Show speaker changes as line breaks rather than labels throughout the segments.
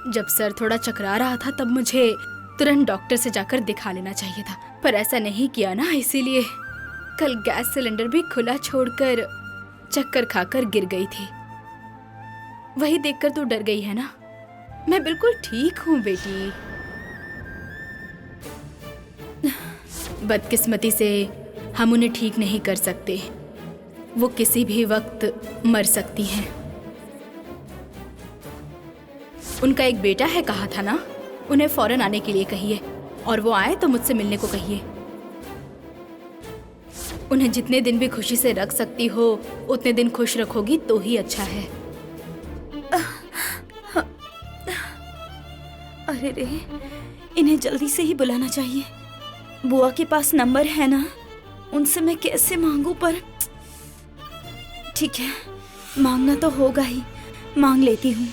जब सर थोड़ा चकरा रहा था तब मुझे तुरंत डॉक्टर से जाकर दिखा लेना चाहिए था, पर ऐसा नहीं किया ना, इसीलिए कल गैस सिलेंडर भी खुला छोड़कर चक्कर खाकर गिर गई थी। वही देखकर तू डर गई है ना? मैं बिल्कुल ठीक हूँ बेटी। बदकिस्मती से हम उन्हें ठीक नहीं कर सकते, वो किसी भी वक्त मर सकती हैं। उनका एक बेटा है कहा था ना, उन्हें फौरन आने के लिए कहिए, और वो आए तो मुझसे मिलने को कहिए। उन्हें जितने दिन भी खुशी से रख सकती हो उतने दिन खुश रखोगी तो ही अच्छा है।
अरे रे, इन्हें जल्दी से ही बुलाना चाहिए। बुआ के पास नंबर है ना, उनसे मैं कैसे मांगू, पर ठीक है, मांगना तो होगा ही, मांग लेती हूँ।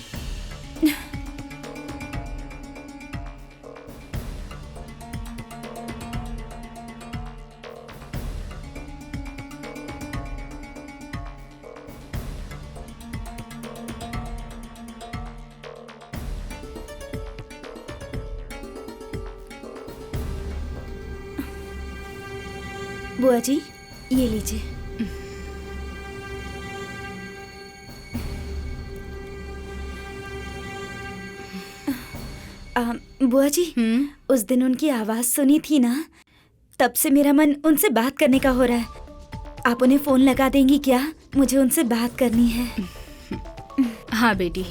बुआ जी, ये लीजिए। बुआ जी, उस दिन उनकी आवाज सुनी थी ना, तब से मेरा मन उनसे बात करने का हो रहा है। आप उन्हें फोन लगा देंगी क्या? मुझे उनसे बात करनी है।
हाँ बेटी,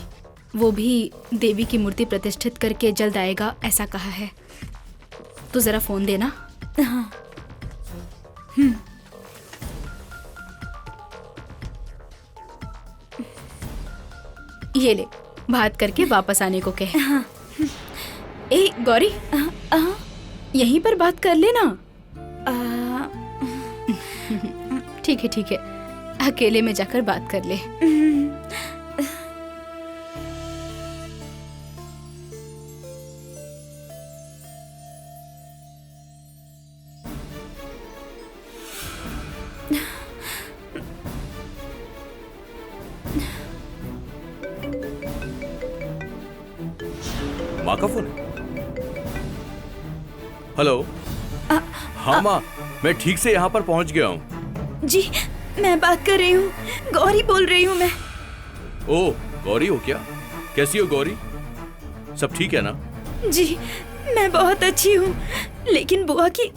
वो भी देवी की मूर्ति प्रतिष्ठित करके जल्द आएगा ऐसा कहा है। तो जरा फोन देना।
हाँ।
ये ले, बात करके वापस आने को कहे।
हाँ।
ए गौरी, यहीं पर बात कर लेना। ठीक है ठीक है, अकेले में जाकर बात कर ले।
माँ का फोन है? हेलो। हाँ माँ, मैं ठीक से यहाँ पर पहुँच गया हूँ।
जी, मैं बात कर रही हूँ, गौरी बोल रही हूँ मैं।
ओह, गौरी हो क्या? कैसी हो गौरी? सब ठीक है ना?
जी, मैं बहुत अच्छी हूँ, लेकिन बुआ की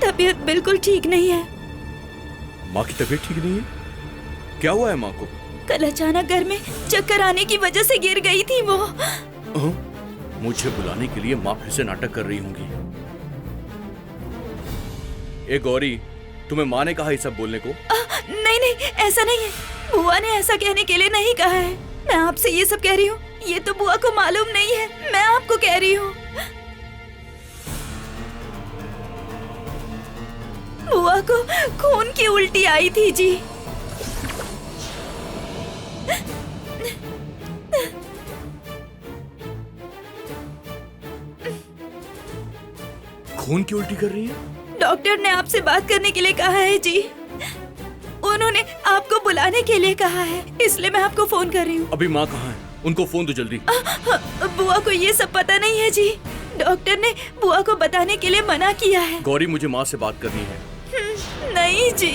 तबीयत बिल्कुल ठीक नहीं है।
माँ की तबीयत ठीक नहीं है? क्या हुआ है माँ को?
कल अचानक घर में चक्कर आने की वजह से गिर गई थी वो।
मुझे बुलाने के लिए माँ फिर से नाटक कर रही होंगी। ए गौरी, तुम्हें माँ ने कहा ये सब बोलने को?
नहीं नहीं, ऐसा नहीं है, बुआ ने ऐसा कहने के लिए नहीं कहा है। मैं आपसे ये सब कह रही हूँ, ये तो बुआ को मालूम नहीं है, मैं आपको कह रही हूँ। बुआ को खून की उल्टी आई थी जी।
खून की उल्टी कर रही है?
डॉक्टर ने आपसे बात करने के लिए कहा है जी। उन्होंने आपको बुलाने के लिए कहा है, इसलिए मैं आपको फोन कर रही हूँ।
अभी माँ कहाँ है? उनको फोन दो जल्दी।
बुआ को ये सब पता नहीं है जी, डॉक्टर ने बुआ को बताने के लिए मना किया है।
गौरी, मुझे माँ से बात करनी है।
नहीं जी।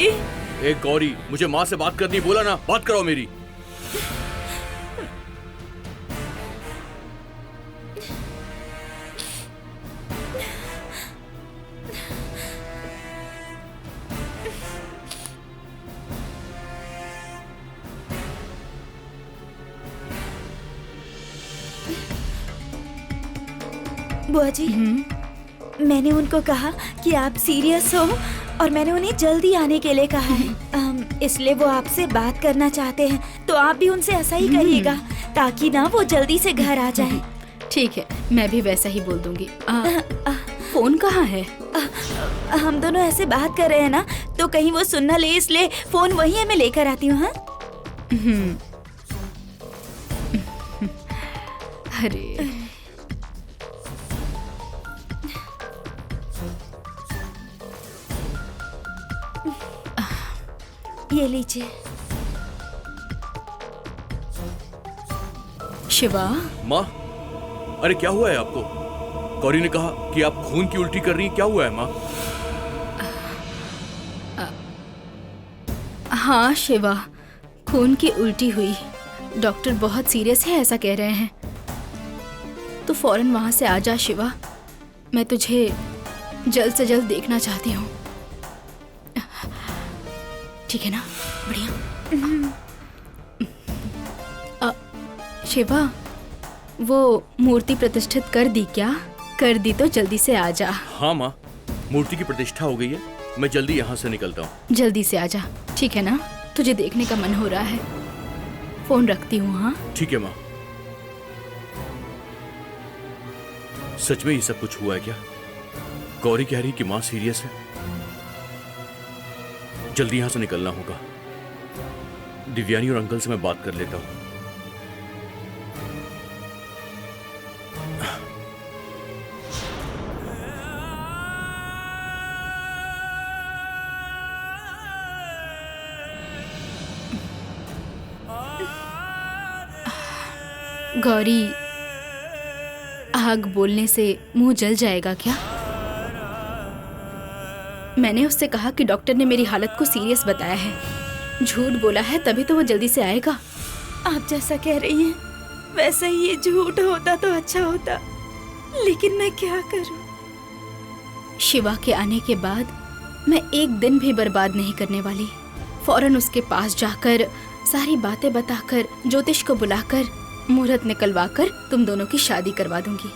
ए गौरी, मुझे माँ से बात करनी, बोला ना, बात कराओ मेरी।
बुआ जी, मैंने उनको कहा कि आप सीरियस हो और मैंने उन्हें जल्दी आने के लिए कहा है, इसलिए वो आपसे बात करना चाहते हैं। तो आप भी उनसे ऐसा ही करिएगा ताकि ना वो जल्दी से घर आ जाए।
ठीक है, मैं भी वैसा ही बोल दूंगी। फोन कहाँ है?
हम दोनों ऐसे बात कर रहे हैं ना, तो कहीं वो सुन ना ले, इसलिए फोन वही है, मैं लेकर आती हूँ। हाँ,
अरे
ये लीजिए।
शिवा,
माँ, अरे क्या हुआ है आपको? गौरी ने कहा कि आप खून की उल्टी कर रही हैं। क्या हुआ है माँ?
हाँ शिवा, खून की उल्टी हुई। डॉक्टर बहुत सीरियस है ऐसा कह रहे हैं। तो फौरन वहां से आ जा शिवा, मैं तुझे जल्द से जल्द देखना चाहती हूँ। ठीक है ना? बढ़िया। शिवा, वो मूर्ति प्रतिष्ठित कर दी क्या? कर दी तो जल्दी से आ जा।
हाँ माँ, मूर्ति की प्रतिष्ठा हो गई है। मैं जल्दी यहाँ से निकलता हूँ।
जल्दी से आ जा, ठीक है ना? तुझे देखने का मन हो रहा है। फोन रखती हूँ। हाँ
ठीक है माँ। सच में ये सब कुछ हुआ है क्या? गौरी कह रही कि माँ सीरियस है। जल्दी यहां से निकलना होगा। दिव्यानी और अंकल से मैं बात कर लेता हूँ।
गौरी, आग बोलने से मुंह जल जाएगा क्या? मैंने उससे कहा कि डॉक्टर ने मेरी हालत को सीरियस बताया है। झूठ बोला है तभी तो वो जल्दी से आएगा।
आप जैसा कह रही हैं वैसा ही ये झूठ होता तो अच्छा होता, लेकिन मैं क्या करूं?
शिवा के आने के बाद मैं एक दिन भी बर्बाद नहीं करने वाली। फौरन उसके पास जाकर सारी बातें बताकर, ज्योतिष को बुलाकर, मुहूर्त निकलवाकर तुम दोनों की शादी करवा दूंगी।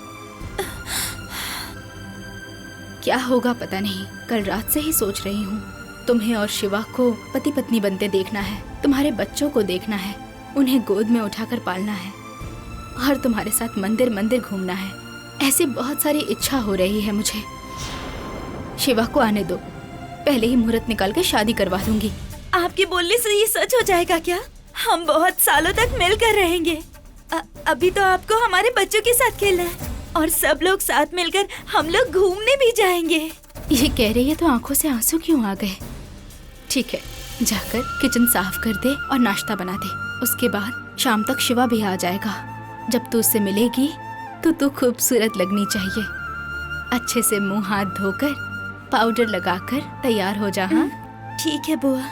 क्या होगा पता नहीं। कल रात से ही सोच रही हूँ। तुम्हें और शिवा को पति पत्नी बनते देखना है, तुम्हारे बच्चों को देखना है, उन्हें गोद में उठाकर पालना है और तुम्हारे साथ मंदिर मंदिर घूमना है। ऐसी बहुत सारी इच्छा हो रही है मुझे। शिवा को आने दो, पहले ही मुहूर्त निकाल कर शादी करवा दूंगी।
आपके बोलने से ये सच हो जाएगा क्या? हम बहुत सालों तक मिलकर रहेंगे। अभी तो आपको हमारे बच्चों के साथ खेलना है और सब लोग साथ मिलकर हम लोग घूमने भी जाएंगे।
ये कह रही है तो आंखों से आंसू क्यों आ गए? ठीक है, जाकर किचन साफ कर दे और नाश्ता बना दे। उसके बाद शाम तक शिवा भी आ जाएगा। जब तू उससे मिलेगी तो तू खूबसूरत लगनी चाहिए। अच्छे से मुंह हाथ धोकर पाउडर लगाकर तैयार हो जा। हाँ
ठीक है बुआ।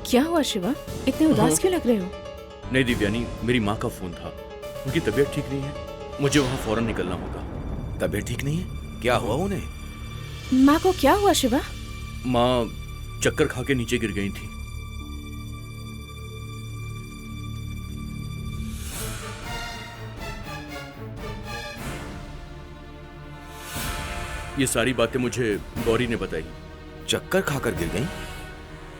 क्या हुआ शिवा, इतने उदास क्यों लग रहे हो?
नहीं दिव्यानी, मेरी माँ का फोन था। उनकी तबीयत ठीक नहीं है, मुझे वहाँ फौरन निकलना होगा।
तबीयत ठीक नहीं है? क्या हुआ उन्हें?
माँ को क्या हुआ शिवा?
माँ चक्कर खा के नीचे गिर गई थी। ये सारी बातें मुझे गौरी ने बताई।
चक्कर खाकर गिर गई?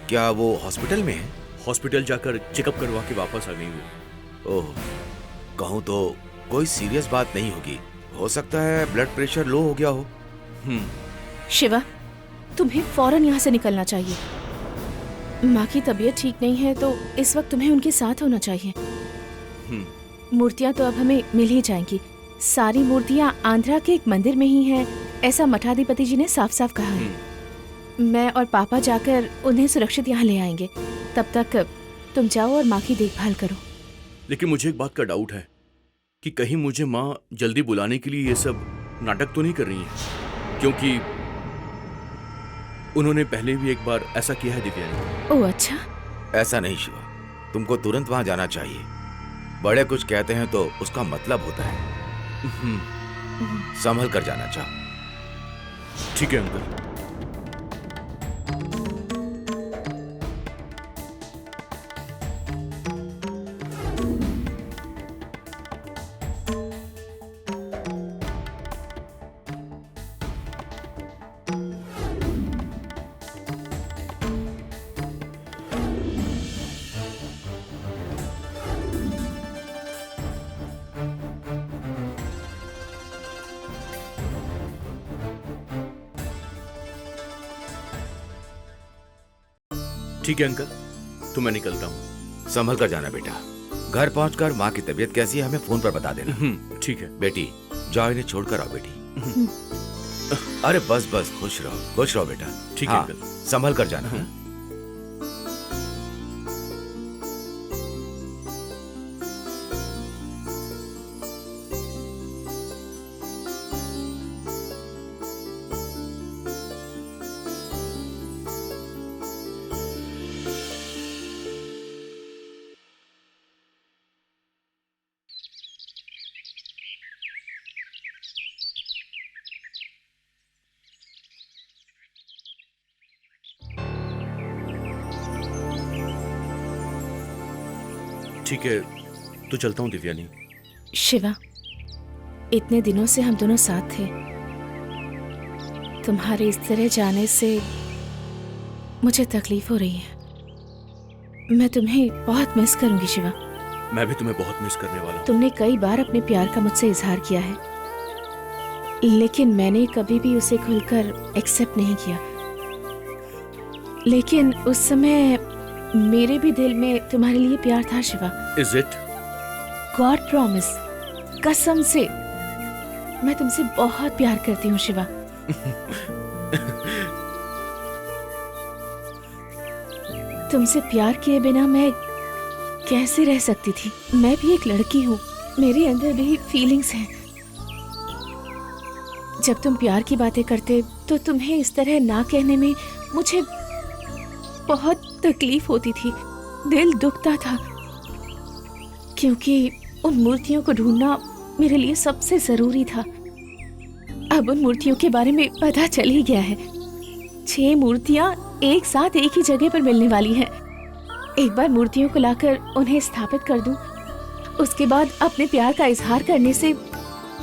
क्या वो हॉस्पिटल में है?
हॉस्पिटल जाकर चेकअप करवा के वापस आ गई वो।
ओह, कहूँ तो कोई सीरियस बात नहीं होगी। हो सकता है ब्लड प्रेशर लो हो गया हो।
शिवा, तुम्हें फौरन यहाँ से निकलना चाहिए। माँ की तबीयत ठीक नहीं है तो इस वक्त तुम्हें उनके साथ होना चाहिए। मूर्तियाँ तो अब हमें मिल ही जाएंगी। सारी मूर्तियाँ आंध्रा के एक मंदिर में ही हैं, ऐसा मठाधिपति जी ने साफ साफ कहा है। मैं और पापा जाकर उन्हें सुरक्षित यहाँ ले आएंगे। तब तक तुम जाओ और माँ की देखभाल करो।
लेकिन मुझे एक बात का डाउट है कि कहीं मुझे माँ जल्दी बुलाने के लिए ये सब नाटक तो नहीं कर रही हैं, क्योंकि उन्होंने पहले भी एक बार ऐसा किया है दिव्यानी।
ओह अच्छा।
ऐसा नहीं शिवा, तुमको तुरंत वहाँ जाना चाहिए। बड़े कुछ कहते हैं तो उसका मतलब होता है। संभल कर जाना चाहो।
ठीक है अंकल। ठीक है अंकल, तो मैं निकलता हूँ।
संभल कर जाना बेटा। घर पहुंचकर माँ की तबीयत कैसी है हमें फोन पर बता देना।
ठीक है।
बेटी जाओ, इन्हें छोड़कर आओ बेटी। अरे बस बस, खुश रहो बेटा।
ठीक है अंकल।
संभल कर जाना। हाँ?
ठीक है, तो चलता हूँ दिव्यानी।
शिवा, इतने दिनों से हम दोनों साथ थे। तुम्हारे इस तरह जाने से मुझे तकलीफ हो रही है। मैं तुम्हें बहुत मिस करूंगी शिवा।
मैं भी तुम्हें बहुत मिस करने वाला हूँ।
तुमने कई बार अपने प्यार का मुझसे इजहार किया है, लेकिन मैंने कभी भी उसे खुलकर एक्सेप्ट नहीं किया। लेकिन उस समय मेरे भी दिल में तुम्हारे लिए प्यार था Shiva.
Is it?
God promise, कसम से मैं तुमसे बहुत प्यार करती हूँ शिवा। तुमसे प्यार किए बिना मैं कैसे रह सकती थी? मैं भी एक लड़की हूँ, मेरे अंदर भी फीलिंग्स हैं। जब तुम प्यार की बातें करते तो तुम्हें इस तरह ना कहने में मुझे बहुत तकलीफ होती थी, दिल दुखता था, क्योंकि उन मूर्तियों को ढूंढना मेरे लिए सबसे जरूरी था। अब उन मूर्तियों के बारे में पता चल ही गया है। 6 मूर्तियां एक साथ एक ही जगह पर मिलने वाली हैं। एक बार मूर्तियों को लाकर उन्हें स्थापित कर दूं, उसके बाद अपने प्यार का इजहार करने से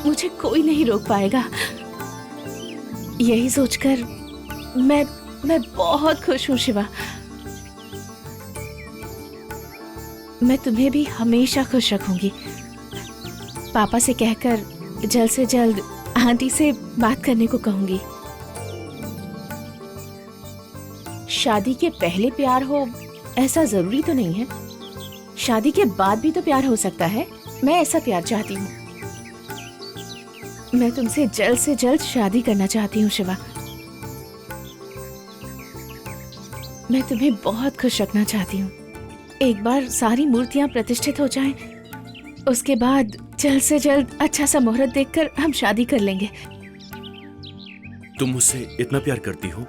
मुझे कोई नहीं रोक पाएगा। यही सोचकर मैं बहुत खुश हूँ शिवा। मैं तुम्हें भी हमेशा खुश रखूंगी। पापा से कहकर जल्द से जल्द आंटी से बात करने को कहूंगी। शादी के पहले प्यार हो ऐसा जरूरी तो नहीं है, शादी के बाद भी तो प्यार हो सकता है। मैं ऐसा प्यार चाहती हूँ। मैं तुमसे जल्द से जल्द शादी करना चाहती हूँ शिवा। मैं तुम्हें बहुत खुश रखना चाहती हूँ। एक बार सारी मूर्तियां प्रतिष्ठित हो जाएं, उसके बाद जल्द से जल्द अच्छा सा मुहूर्त देखकर हम शादी कर लेंगे।
तुम मुझसे इतना प्यार करती हो,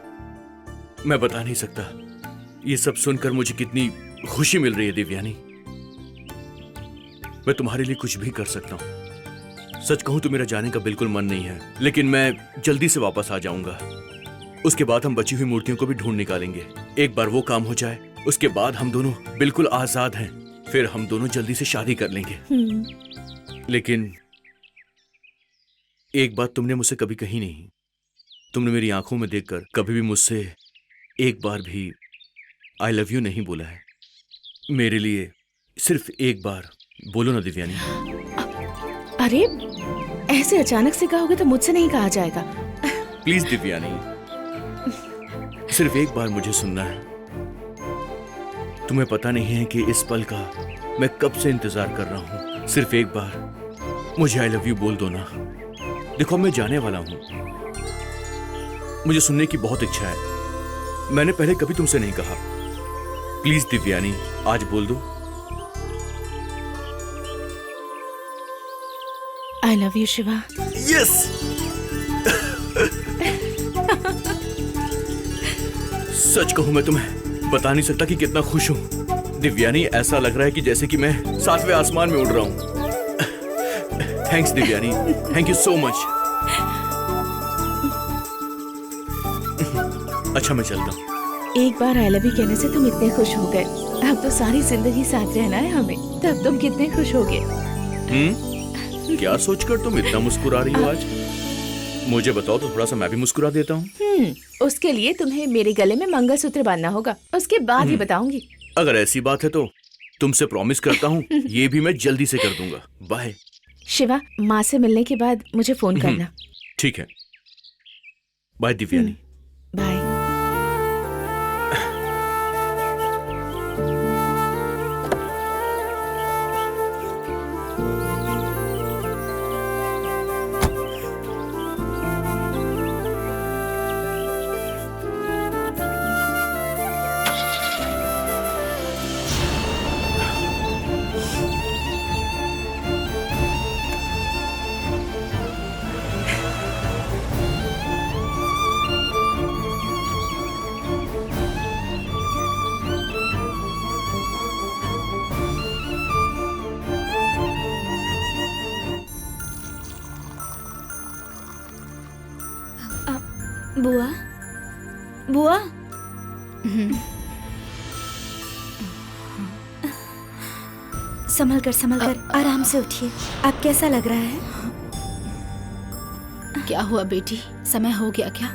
मैं बता नहीं सकता। ये सब सुनकर मुझे कितनी खुशी मिल रही है दिव्यानी। मैं तुम्हारे लिए कुछ भी कर सकता हूँ। सच कहूं तो मेरा जाने का बिल्कुल मन नहीं है, लेकिन मैं जल्दी से वापस आ जाऊंगा। उसके बाद हम बची हुई मूर्तियों को भी ढूंढ निकालेंगे। एक बार वो काम हो जाए, उसके बाद हम दोनों बिल्कुल आजाद हैं। फिर हम दोनों जल्दी से शादी कर लेंगे। लेकिन एक बात तुमने मुझसे कभी कही नहीं। तुमने मेरी आंखों में देखकर कभी भी मुझसे एक बार भी आई लव यू नहीं बोला है। मेरे लिए सिर्फ एक बार बोलो ना दिव्यानी।
अरे ऐसे अचानक से कहोगे तो मुझसे नहीं कहा जाएगा।
प्लीज दिव्यानी, सिर्फ एक बार मुझे सुनना है। तुम्हें पता नहीं है कि इस पल का मैं कब से इंतजार कर रहा हूं। सिर्फ एक बार मुझे आई लव यू बोल दो ना। देखो मैं जाने वाला हूं, मुझे सुनने की बहुत इच्छा है। मैंने पहले कभी तुमसे नहीं कहा। प्लीज दिव्यानी, आज बोल दो।
I love you Shiva.
Yes. सच कहूं मैं तुम्हें बता नहीं सकता कि कितना खुश हूं दिव्यानी। ऐसा लग रहा है कि जैसे कि मैं 7वें आसमान में उड़ रहा हूं। Thanks Divyani, thank you so much. अच्छा मैं चलता हूं।
एक बार आई लव यू कहने से तुम इतने खुश हो गए, अब तो सारी जिंदगी साथ रहना है हमें। तब तुम कितने खुश होगे।
क्या सोचकर तुम इतना मुस्कुरा रही हो आज? मुझे बताओ तो थोड़ा सा मैं भी मुस्कुरा देता हूँ।
उसके लिए तुम्हें मेरे गले में मंगलसूत्र बांधना होगा, उसके बाद ही बताऊंगी।
अगर ऐसी बात है तो तुमसे प्रॉमिस करता हूँ ये भी मैं जल्दी से कर दूंगा। बाय।
शिवा, माँ से मिलने के बाद मुझे फोन करना।
ठीक है, बाय दिव्यानी।
बाय।
बुआ, बुआ, संभल कर आराम से उठिए। आप कैसा लग रहा है?
क्या हुआ बेटी, समय हो गया क्या?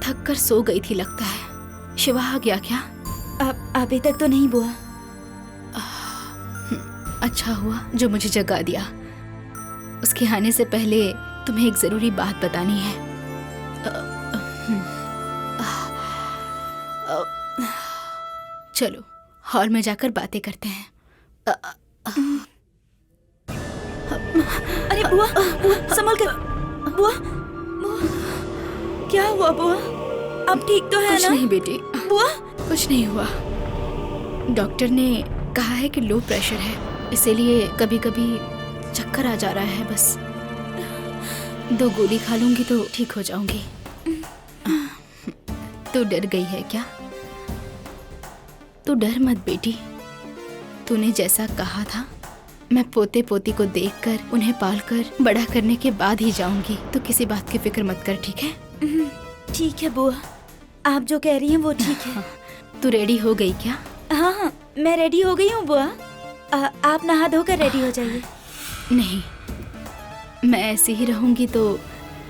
थक कर सो गई थी लगता है। शिवा आ गया क्या?
अभी तक तो नहीं बुआ।
अच्छा हुआ जो मुझे जगा दिया। उसके आने से पहले तुम्हें एक जरूरी बात बतानी है। चलो हॉल में जाकर बातें करते हैं।
अरे बुआ, बुआ संभल कर। बुआ, क्या हुआ बुआ? अब ठीक तो है
कुछ
ना?
नहीं बेटी,
बुआ,
कुछ नहीं हुआ। डॉक्टर ने कहा है कि लो प्रेशर है, इसीलिए कभी कभी चक्कर आ जा रहा है। बस 2 गोली खा लूंगी तो ठीक हो जाऊंगी। तू डर गई है क्या? तू डर मत बेटी। तूने जैसा कहा था, मैं पोते पोती को देखकर उन्हें पालकर बड़ा करने के बाद ही जाऊंगी। तो किसी बात की फिक्र मत कर, ठीक है?
ठीक है बुआ, आप जो कह रही हैं वो ठीक है।
तू रेडी हो गई क्या?
हाँ, मैं रेडी हो गई हूँ बुआ। आप नहा धोकर रेडी हो जाइए।
नहीं, मैं ऐसे ही रहूंगी तो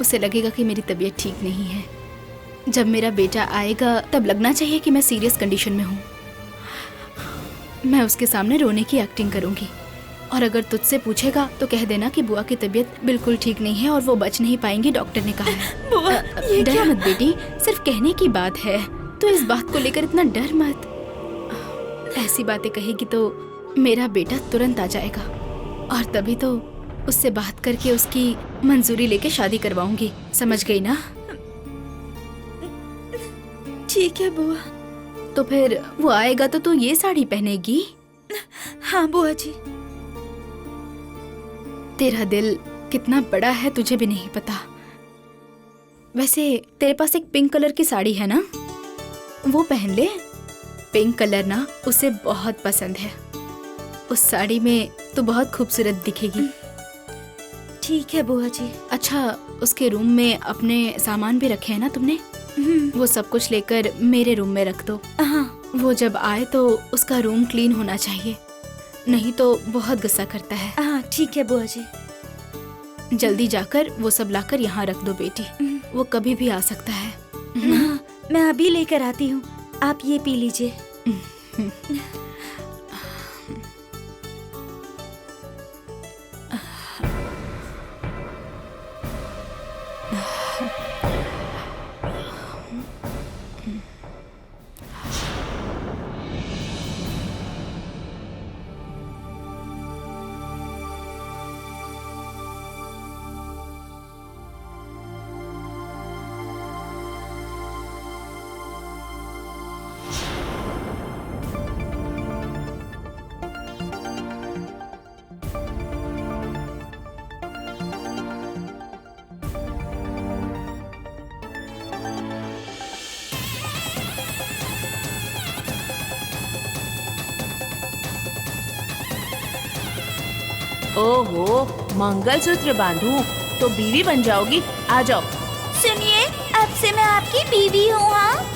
उसे लगेगा कि मेरी तबीयत ठीक नहीं है। जब मेरा बेटा आएगा तब लगना चाहिए कि मैं सीरियस कंडीशन में हूँ। मैं उसके सामने रोने की एक्टिंग करूंगी, और अगर तुझसे पूछेगा तो कह देना कि बुआ की तबीयत बिल्कुल ठीक नहीं है और वो बच नहीं पाएंगी, डॉक्टर ने कहा है।
बुआ, ये
डर
क्या?
मत बेटी, सिर्फ कहने की बात है। तो इस बात को लेकर इतना डर मत। ऐसी बातें कहेगी तो मेरा बेटा तुरंत आ जाएगा, और तभी तो उससे बात करके उसकी मंजूरी लेके शादी करवाऊंगी। समझ गई ना?
ठीक है बुआ।
तो फिर वो आएगा तो तू ये साड़ी पहनेगी?
हाँ बुआ जी।
तेरा दिल कितना बड़ा है तुझे भी नहीं पता। वैसे तेरे पास एक पिंक कलर की साड़ी है ना, वो पहन ले। पिंक कलर ना उसे बहुत पसंद है। उस साड़ी में तो बहुत खूबसूरत दिखेगी।
ठीक है बुआ जी।
अच्छा, उसके रूम में अपने सामान भी रखे हैं ना तुमने? वो सब कुछ लेकर मेरे रूम में रख दो।
हाँ,
वो जब आए तो उसका रूम क्लीन होना चाहिए, नहीं तो बहुत गुस्सा करता है।
हाँ ठीक है बुआ जी।
जल्दी जाकर वो सब लाकर यहाँ रख दो बेटी, वो कभी भी आ सकता है।
हाँ, मैं अभी लेकर आती हूँ, आप ये पी लीजिए।
ओहो, मंगलसूत्र बांधूं तो बीवी बन जाओगी? आ जाओ।
सुनिए, अब से मैं आपकी बीवी हूँ। हाँ,